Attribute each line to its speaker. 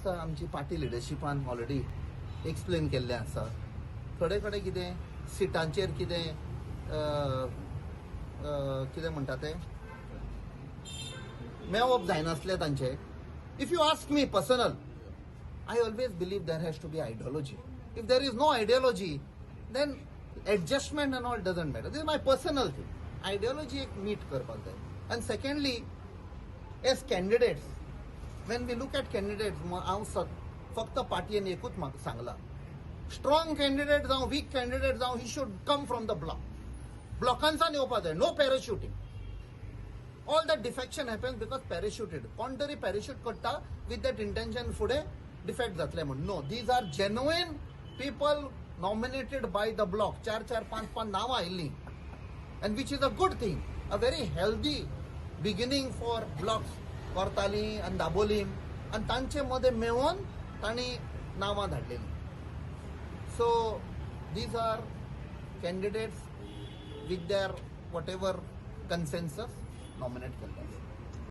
Speaker 1: आमची party लिडरशिपान already explain केल्लें आसा. थोडे कडेन कितें सिटांचेर कितें कितें म्हणटा ते मेवप जायनासलें तांचे. If you ask me personal, I always believe there has to be ideology. If there is no ideology, then adjustment and all doesn't matter. This is my personal thing. Ideology एक meet करपाक जाय. And secondly, as candidates, when we look at candidates, हांव फक्त पार्टीन एकूच म्हाका सांगला, strong candidate जावं वीक कॅन्डिडेट जावं he should come from the block. ब्लॉकांसान येवपाक जाय. No parachuting. All that defection happens because parachuted. कोण तरी पॅराशूट करता विथ दॅट इंटेन्शन फुडें डिफेक्ट जातले म्हणून. No, these are genuine people nominated by the block. 4-4-5-5 नांवां आयिल्लीं, and which is a good thing. A very healthy beginning for blocks Cortalim आनी दाबोलीम, आनी तांचे मदें मेळोन तांणी नांवां धाडलेलीं. So these are candidates with their what ever consensus nominate केल्ले.